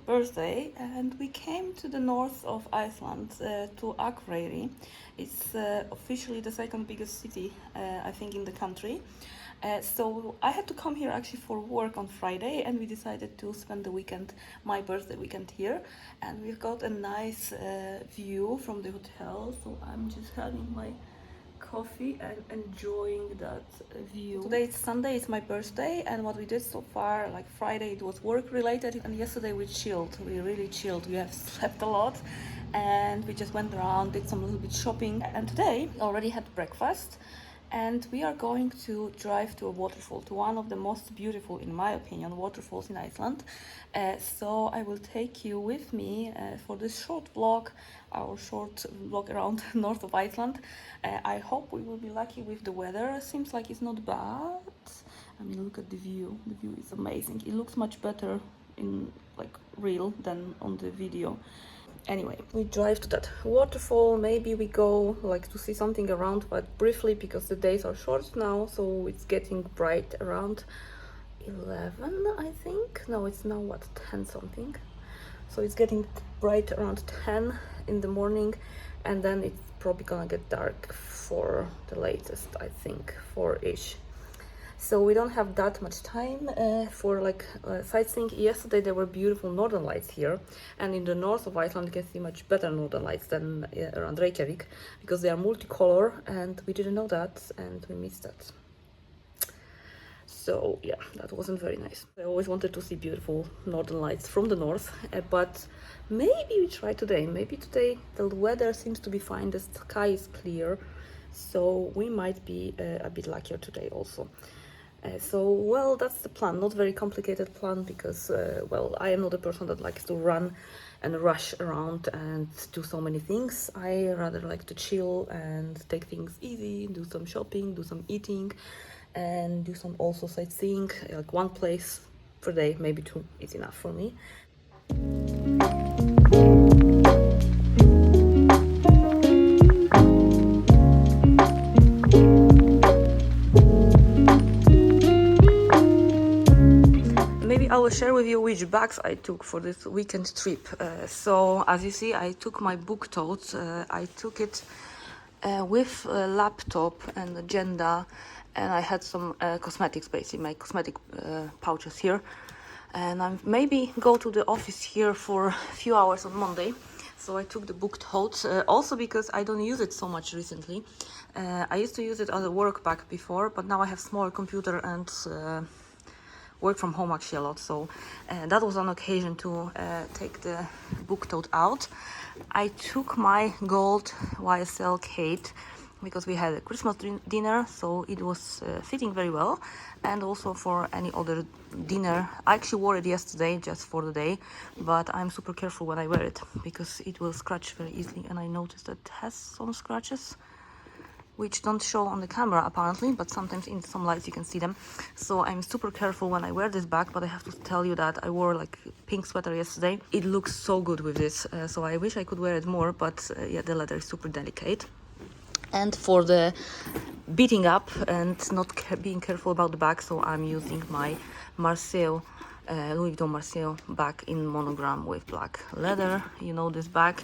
birthday, and we came to the north of Iceland, to Akureyri. It's officially the second biggest city, I think, in the country. So I had to come here actually for work on Friday, and we decided to spend the weekend, my birthday weekend, here. And we've got a nice view from the hotel, so I'm just having my coffee and enjoying that view. Today it's Sunday, it's my birthday, and what we did so far, like Friday it was work related, and yesterday we chilled. We really chilled. We have slept a lot, and we just went around, did some little bit shopping, and today already had breakfast. And we are going to drive to a waterfall, to one of the most beautiful, in my opinion, waterfalls in Iceland. So I will take you with me for this short vlog, our short vlog around north of Iceland. I hope we will be lucky with the weather. Seems like it's not bad. I mean, look at the view. The view is amazing. It looks much better in like real than on the video. Anyway, we drive to that waterfall. Maybe we go like to see something around, but briefly, because the days are short now, so it's getting bright around 11, I think. No, it's now what, 10 something. So it's getting bright around 10 in the morning, and then it's probably gonna get dark for the latest, I think, 4-ish. So we don't have that much time for like sightseeing. Yesterday there were beautiful northern lights here, and in the north of Iceland you can see much better northern lights than around Reykjavik, because they are multicolor, and we didn't know that, and we missed that. So yeah, that wasn't very nice. I always wanted to see beautiful northern lights from the north, but maybe we try today. Maybe today the weather seems to be fine, the sky is clear, so we might be a bit luckier today also. So, well, that's the plan. Not very complicated plan, because, well, I am not a person that likes to run and rush around and do so many things. I rather like to chill and take things easy, do some shopping, do some eating, and do some also sightseeing. Like one place per day, maybe 2 is enough for me. I will share with you which bags I took for this weekend trip. So as you see, I took my book tote. I took it with a laptop and agenda, and I had some cosmetics, basically my cosmetic pouches here. And I maybe go to the office here for a few hours on Monday. So I took the book tote, also because I don't use it so much recently. I used to use it as a work bag before, but now I have smaller computer and work from home actually a lot, so that was an occasion to take the book tote out. I took my gold YSL Kate because we had a Christmas dinner, so it was fitting very well, and also for any other dinner. I actually wore it yesterday just for the day, but I'm super careful when I wear it because it will scratch very easily, and I noticed that it has some scratches which don't show on the camera apparently, but sometimes in some lights you can see them. So I'm super careful when I wear this bag, but I have to tell you that I wore like pink sweater yesterday. It looks so good with this, so I wish I could wear it more, but yeah, the leather is super delicate. And for the beating up and not being careful about the bag, so I'm using my Marceau, Louis Vuitton Marceau bag in monogram with black leather. You know this bag.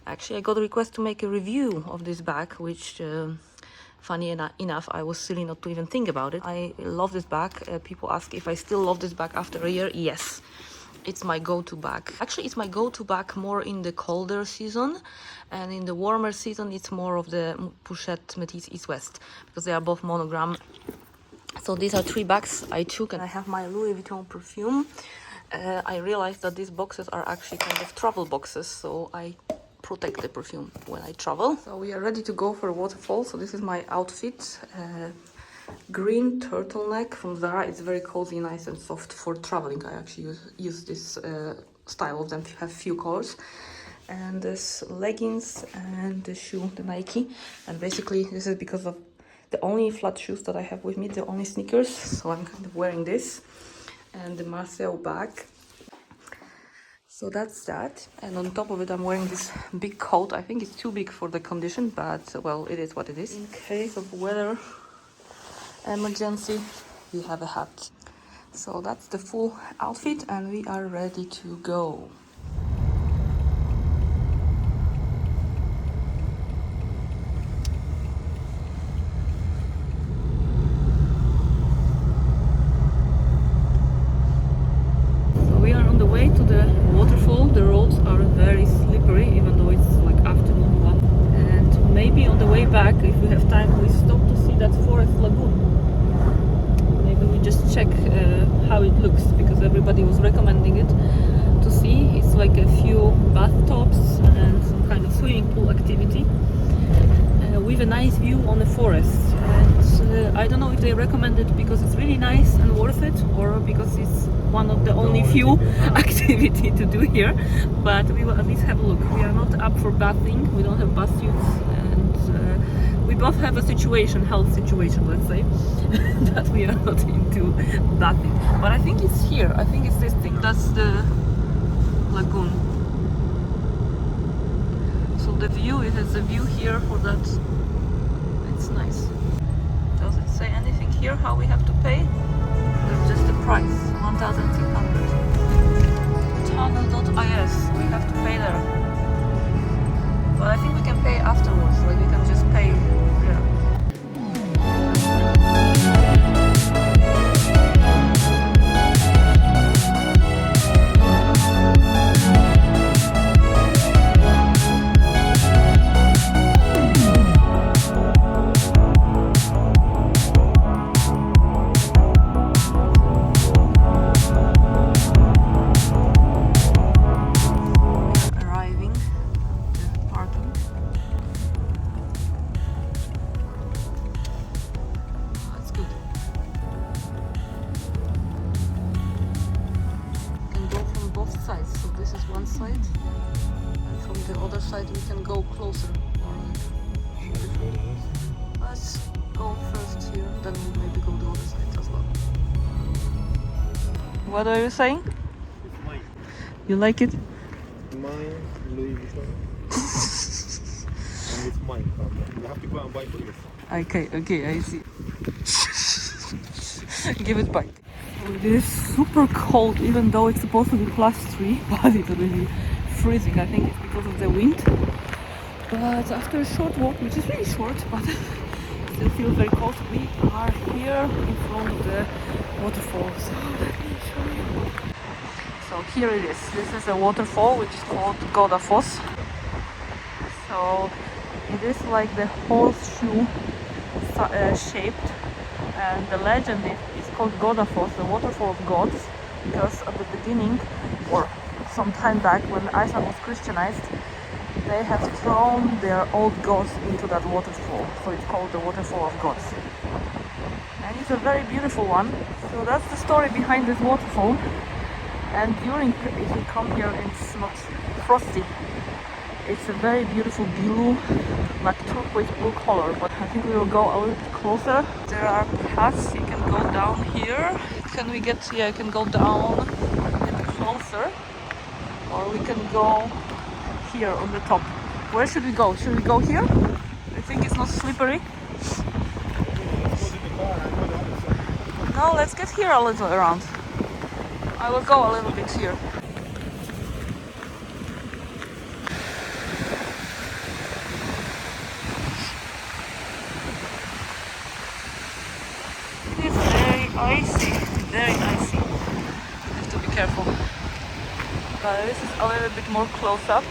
Actually, I got a request to make a review of this bag, which funny enough, I was silly not to even think about it. I love this bag. People ask if I still love this bag after a year. Yes, it's my go-to bag. Actually, it's my go-to bag more in the colder season, and in the warmer season, it's more of the Pochette Métis East West, because they are both monogram. So these are 3 bags I took, and I have my Louis Vuitton perfume. I realized that these boxes are actually kind of travel boxes, so I protect the perfume when I travel. So we are ready to go for a waterfall. So this is my outfit. Green turtleneck from Zara. It's very cozy, nice and soft for traveling. I actually use this style of them. Have few colors. And this leggings and the shoe, the Nike. And basically this is because of the only flat shoes that I have with me, the only sneakers. So I'm kind of wearing this. And the Marceau bag. So that's that, and on top of it I'm wearing this big coat. I think it's too big for the condition, but well, it is what it is. In case of weather emergency, we have a hat. So that's the full outfit, and we are ready to go. everybody was recommending it to see. It's like a few bathtubs and some kind of swimming pool activity with a nice view on the forest. And I don't know if they recommend it because it's really nice and worth it, or because it's one of the only few activity to do here. But we will at least have a look. We are not up for bathing. We don't have bath suits, and we both have a situation, health situation, let's say, that we are not into bathing. But I think it's here. I think it's this thing. That's the lagoon. So the view, it has a view here for that. It's nice. Does it say anything here how we have to pay? There's just the price, 1,300. Tunnel.is, we have to pay there. But I think we can pay afterwards, like we can just pay here. We can go closer. Let's go first here, then we'll maybe go the other side as well. What are you saying? It's mine. You like it? Mine, Louis Vuitton. And it's mine. You have to go and buy for yourself. Okay, I see. Give it back. It is super cold, even though it's supposed to be +3, but it's really freezing. I think it's because of the wind. But after a short walk, which is really short, but still feels very cold, we are here in front of the waterfall. So let me show you. So here it is. This is a waterfall which is called Goðafoss. So it is like the horseshoe shaped, and the legend is called Goðafoss, the waterfall of gods, because at the beginning, or some time back when Iceland was Christianized, they have thrown their old gods into that waterfall, so it's called the Waterfall of Gods. And it's a very beautiful one. So that's the story behind this waterfall. And if you come here, it's not frosty. It's a very beautiful blue, like turquoise blue color. But I think we will go a little bit closer. There are paths. You can go down here. Can we get? Yeah, you can go down a bit closer, or we can go here on the top. Where should we go? Should we go here? I think it's not slippery. No, let's get here a little around. I will go a little bit here. It is very icy, very icy. You have to be careful. But this is a little bit more close up.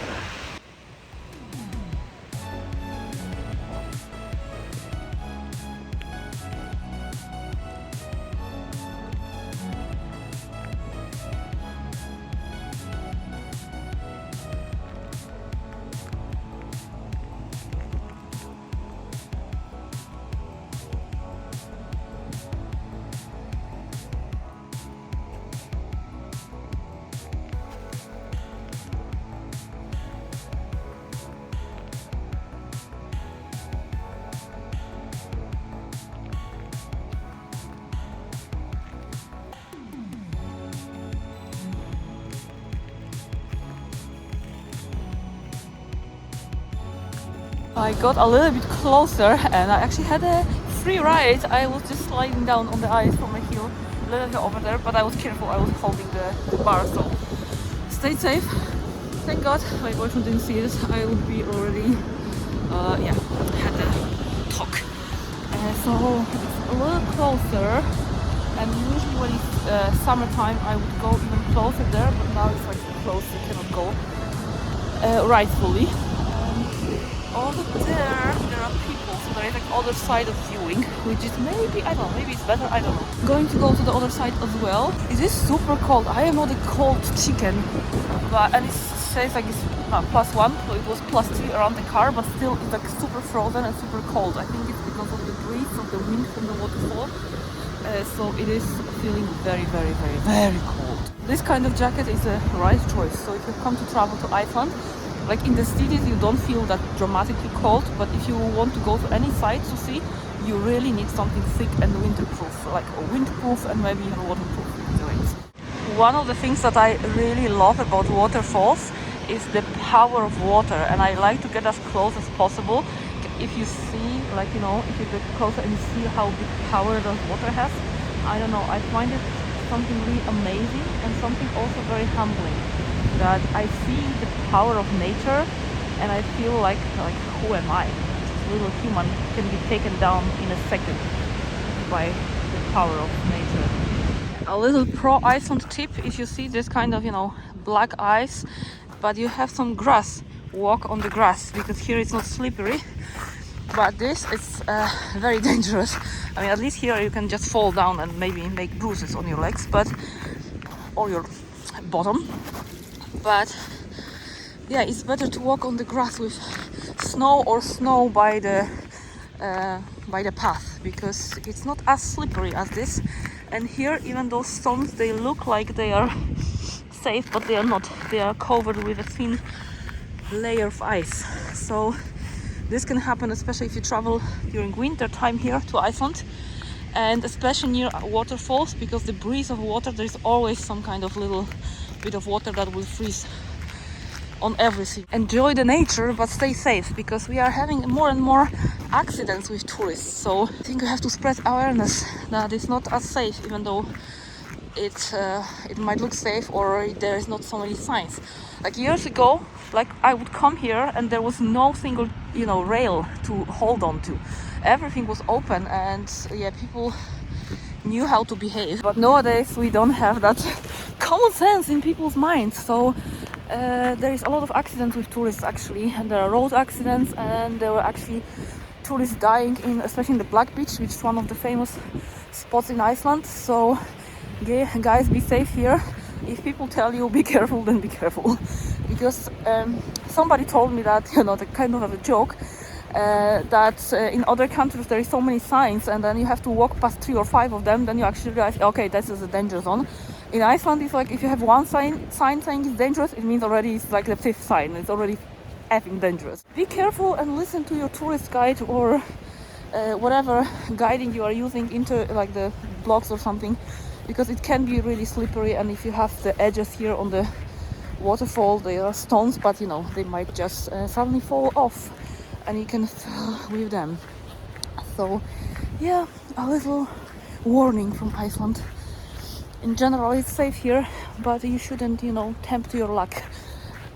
I got a little bit closer and I actually had a free ride. I was just sliding down on the ice from a hill a little bit over there, but I was careful. I was holding the bar, so stay safe. Thank God my boyfriend didn't see it. I would be already, had a talk. So it's a little closer, and usually when it's summertime I would go even closer there, but now it's like close, you cannot go rightfully. Over there are people, so there is like other side of viewing, which is maybe, I don't know, maybe it's better, I don't know. Going to go to the other side as well. It is super cold. I am not a cold chicken, but and it says like it's +1, so it was +3 around the car, but still it's like super frozen and super cold. I think it's because of the breeze of the wind from the waterfall. So it is feeling very, very, very, very cold. This kind of jacket is a right choice. So if you come to travel to Iceland, like in the cities, you don't feel that dramatically cold, but if you want to go to any site to see, you really need something thick and winterproof, like a windproof and maybe even waterproof in the rains. One of the things that I really love about waterfalls is the power of water, and I like to get as close as possible. If you see, like, you know, if you get closer and you see how big power the water has, I don't know, I find it something really amazing and something also very humbling. That I see the power of nature and I feel like who am I? This little human can be taken down in a second by the power of nature. A little pro Iceland tip: if you see this kind of, you know, black ice, but you have some grass, walk on the grass, because here it's not slippery. But this is very dangerous. I mean, at least here you can just fall down and maybe make bruises on your legs, but or your bottom. But yeah, it's better to walk on the grass with snow or snow by the path, because it's not as slippery as this. And here, even those stones, they look like they are safe, but they are not. They are covered with a thin layer of ice. So this can happen, especially if you travel during winter time here to Iceland, and especially near waterfalls, because the breeze of water, there is always some kind of little bit of water that will freeze on everything. Enjoy the nature, but stay safe, because we are having more and more accidents with tourists. So I think we have to spread awareness that it's not as safe, even though it might look safe or there is not so many signs. Like years ago, like I would come here and there was no single, you know, rail to hold on to. Everything was open, and yeah, people knew how to behave. But nowadays we don't have that common sense in people's minds. So there is a lot of accidents with tourists actually, and there are road accidents, and there were actually tourists dying in, especially in the Black Beach, which is one of the famous spots in Iceland. So guys, be safe here. If people tell you be careful, then be careful. Because somebody told me that, you know, the kind of a joke, that in other countries there is so many signs, and then you have to walk past 3 or 5 of them, then you actually realize, okay, this is a danger zone. In Iceland, it's like if you have one sign saying it's dangerous, it means already it's like the 5th sign. It's already effing dangerous. Be careful and listen to your tourist guide or whatever guiding you are using into like the blogs or something, because it can be really slippery. And if you have the edges here on the waterfall, they are stones, but you know, they might just suddenly fall off and you can fall with them. So yeah, a little warning from Iceland. In general, it's safe here, but you shouldn't, you know, tempt your luck,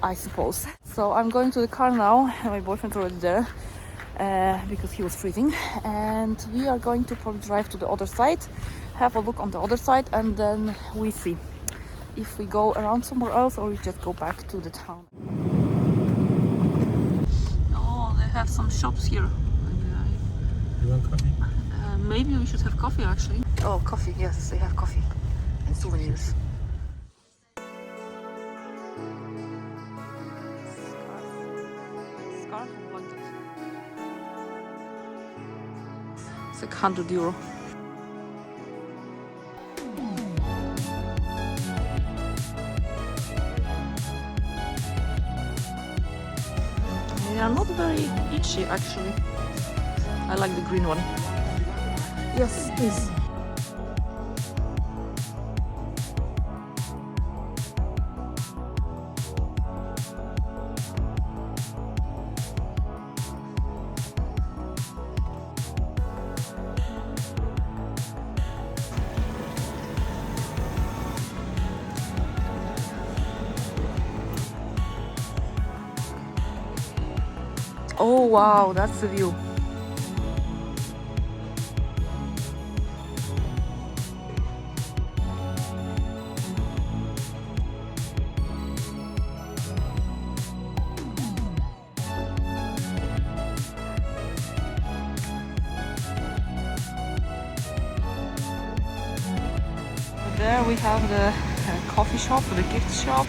I suppose. So I'm going to the car now, and my boyfriend's already there because he was freezing, and we are going to probably drive to the other side, have a look on the other side, and then we see if we go around somewhere else or we just go back to the town. Oh, they have some shops here. You want coffee? Maybe we should have coffee actually. Oh, coffee, yes, they have coffee and souvenirs. Scarf or blanket? It's like €100. They are not very itchy actually. I like the green one. Yes, please. Oh wow, that's the view. There we have the coffee shop, the gift shop.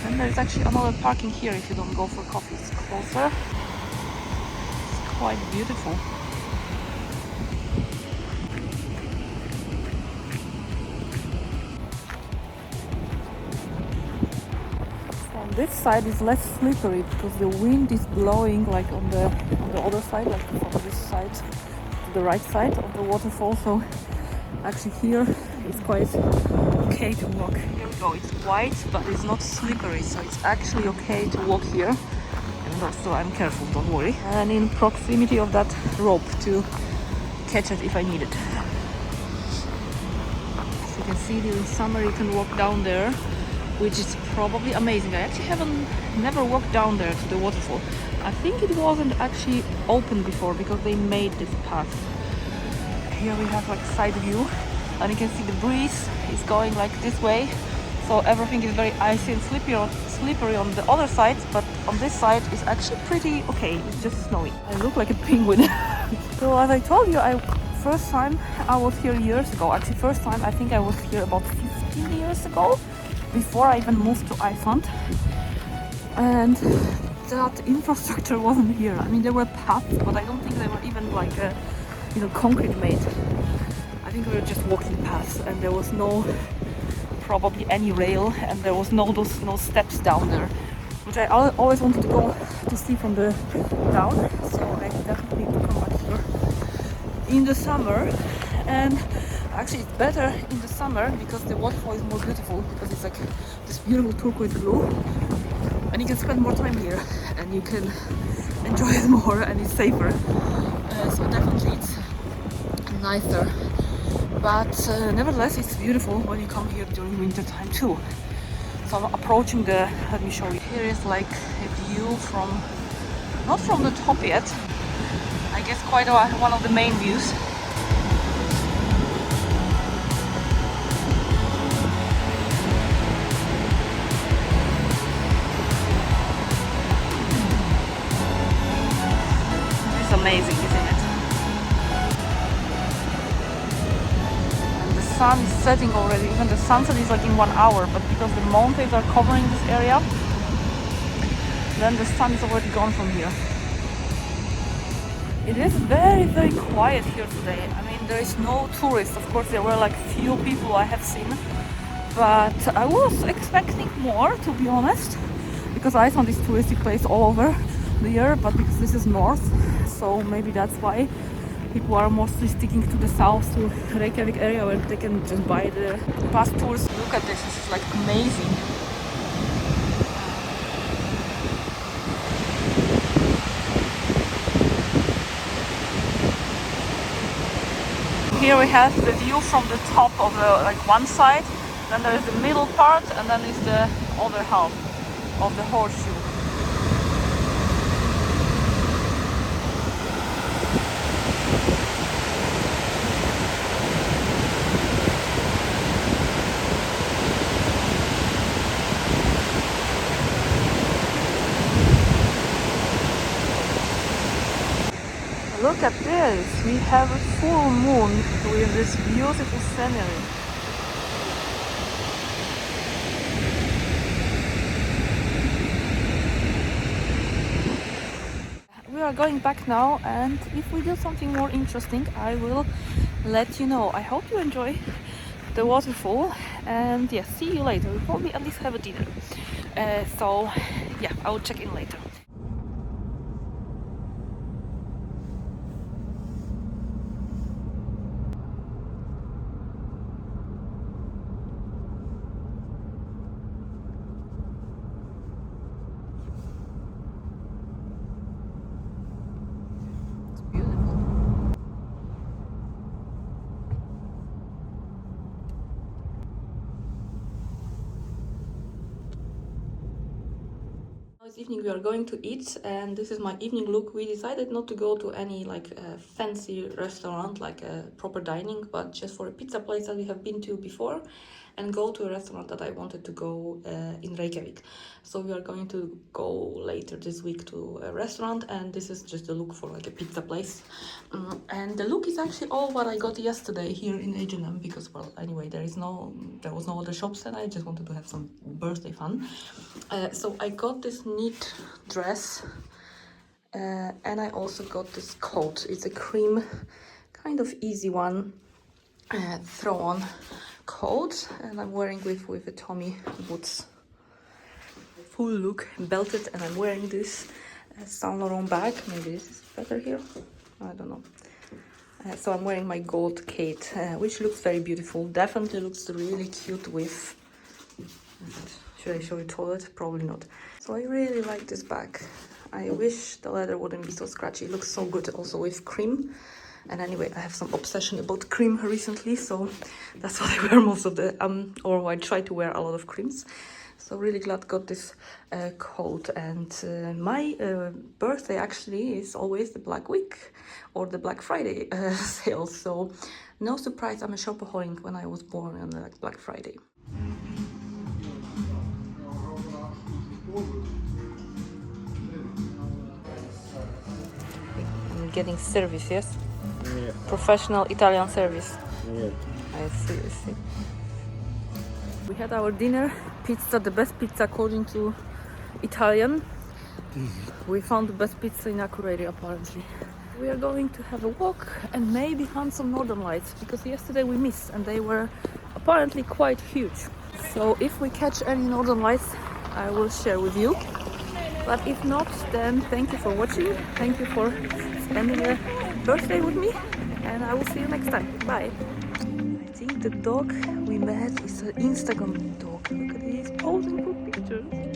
And there's actually another parking here if you don't go for coffee. It's closer. It's quite beautiful. On this side is less slippery because the wind is blowing like on the other side, like from this side to the right side of the waterfall. So actually here it's quite okay to walk. Here we go. It's white, but it's not slippery, so it's actually okay to walk here. And also I'm careful, don't worry. And in proximity of that rope to catch it if I need it. As you can see, during summer you can walk down there, which is probably amazing. I actually never walked down there to the waterfall. I think it wasn't actually open before because they made this path. Here we have like side view, and you can see the breeze is going like this way. So everything is very icy and slippery on the other side, but on this side it's actually pretty okay. It's just snowy. I look like a penguin. So as I told you, first time I was here years ago. Actually, first time I think I was here about 15 years ago, before I even moved to Iceland. And that infrastructure wasn't here. I mean, there were paths, but I don't think they were even like concrete made. I think we were just walking paths, and there was no probably any rail, and there was no steps down there, which I always wanted to go to see from the down. So I definitely need to come back here in the summer. And actually it's better in the summer because the waterfall is more beautiful, because it's like this beautiful turquoise blue, and you can spend more time here and you can enjoy it more, and it's safer. So definitely it's nicer, but nevertheless it's beautiful when you come here during winter time too. So I'm approaching let me show you. Here is like a view from, not from the top yet, I guess quite one of the main views. It's amazing, isn't it? And the sun is setting already. Even the sunset is like in 1 hour, but because the mountains are covering this area, then the sun is already gone from here. It is very, very quiet here today. I mean, there is no tourists. Of course, there were like few people I have seen, but I was expecting more, to be honest, because Iceland is a touristic place all over the year, but because this is north, so maybe that's why people are mostly sticking to the south, to Reykjavik area, where they can just buy the bus tours. Look at this is like amazing. Here we have the view from the top of one side, then there is the middle part, and then is the other half of the horseshoe. Look at this, we have a full moon with this beautiful scenery. We are going back now, and if we do something more interesting, I will let you know. I hope you enjoy the waterfall, and yeah, see you later. We'll probably at least have a dinner. So yeah, I will check in later. This evening we are going to eat, and this is my evening look. We decided not to go to any fancy restaurant, like a proper dining, but just for a pizza place that we have been to before. and go to a restaurant that I wanted to go in Reykjavik. So we are going to go later this week to a restaurant, and this is just a look for like a pizza place. And the look is actually all what I got yesterday here in H&M, because, well, anyway, there was no other shops, and I just wanted to have some birthday fun. So I got this neat dress, and I also got this coat. It's a cream, kind of easy one, throw-on coat, and I'm wearing with a Tommy boots. Full look, belted, and I'm wearing this Saint Laurent bag. Maybe this is better here, I don't know. So I'm wearing my gold Kate, which looks very beautiful. Definitely looks really cute with... Should I show you toilet? Probably not. So I really like this bag. I wish the leather wouldn't be so scratchy. It looks so good also with cream. And anyway, I have some obsession about cream recently, so that's what I wear most of the... or I try to wear a lot of creams. So really glad got this coat. And my birthday actually is always the Black Week or the Black Friday sale. So no surprise, I'm a shopaholic when I was born on Black Friday. I'm getting service, yes? Yeah. Professional Italian service. Yeah. I see. We had our dinner, pizza, the best pizza according to Italian. We found the best pizza in Akureyri apparently. We are going to have a walk and maybe hunt some northern lights, because yesterday we missed and they were apparently quite huge. So if we catch any northern lights, I will share with you. But if not, then thank you for watching. Thank you for spending a birthday with me, and I will see you next time. Bye. I think the dog we met is an Instagram dog. Look at this, posing for pictures.